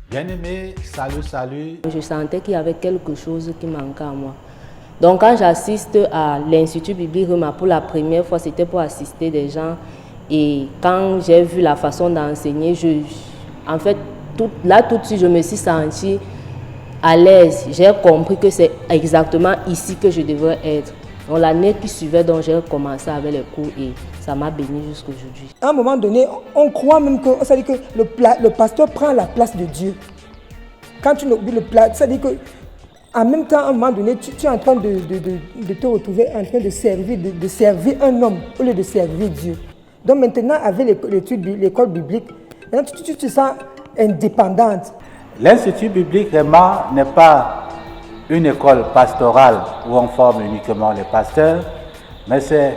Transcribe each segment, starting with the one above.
Bien-aimé, salut. Je sentais qu'il y avait quelque chose qui manquait à moi. Donc quand j'assiste à l'Institut biblique Rema pour la première fois, c'était pour assister des gens. Et quand j'ai vu la façon d'enseigner, tout de suite, je me suis sentie à l'aise. J'ai compris que c'est exactement ici que je devrais être. Donc l'année qui suivait, donc j'ai commencé avec les cours et ça m'a béni jusqu'à aujourd'hui. À un moment donné, on croit même que, ça veut dire que le pasteur prend la place de Dieu. Quand tu oublies le plat, ça veut dire que en même temps, à un moment donné, tu es en train de te retrouver en train de servir un homme au lieu de servir Dieu. Donc maintenant, avec l'école biblique, maintenant, tu te sens indépendante. L'Institut biblique Rema n'est pas une école pastorale où on forme uniquement les pasteurs, mais c'est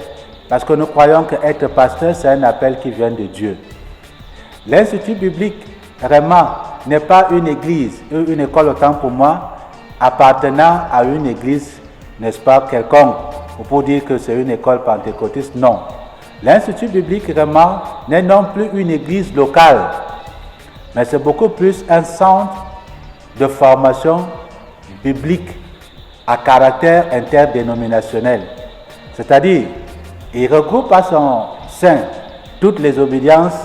parce que nous croyons qu'être pasteur, c'est un appel qui vient de Dieu. L'Institut biblique Rema n'est pas une église, une école autant pour moi, appartenant à une église, n'est-ce pas, quelconque, pour dire que c'est une école pentecôtiste, non. L'Institut biblique Rema n'est non plus une église locale, mais c'est beaucoup plus un centre de formation biblique à caractère interdénominationnel. C'est-à-dire, il regroupe à son sein toutes les obédiences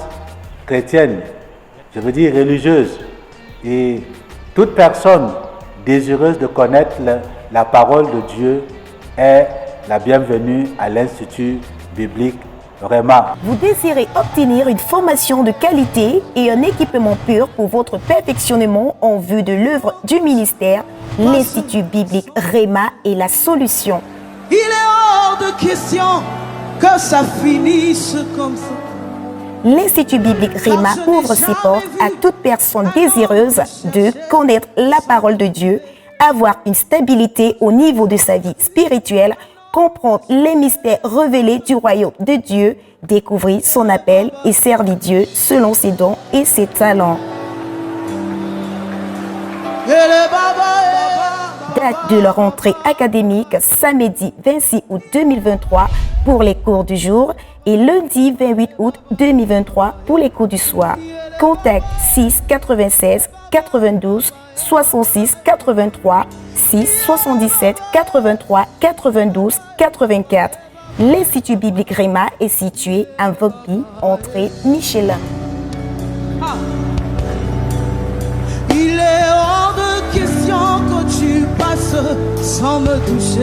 chrétiennes, je veux dire religieuses, et toute personne désireuse de connaître la parole de Dieu est la bienvenue à l'Institut biblique Rema. Vous désirez obtenir une formation de qualité et un équipement pur pour votre perfectionnement en vue de l'œuvre du ministère, l'Institut biblique Rema est la solution. Il est hors de question que ça finisse comme ça. L'Institut biblique Rema ouvre ses portes à toute personne désireuse de connaître la parole de Dieu, avoir une stabilité au niveau de sa vie spirituelle, comprendre les mystères révélés du royaume de Dieu, découvrir son appel et servir Dieu selon ses dons et ses talents. Date de leur entrée académique samedi 26 août 2023 pour les cours du jour et lundi 28 août 2023 pour les cours du soir. Contact 6 96 92 66 83 6 77 83 92 84. L'Institut biblique Rema est situé à Vogby, entrée Michelin. Il est hors de question que tu passes sans me toucher.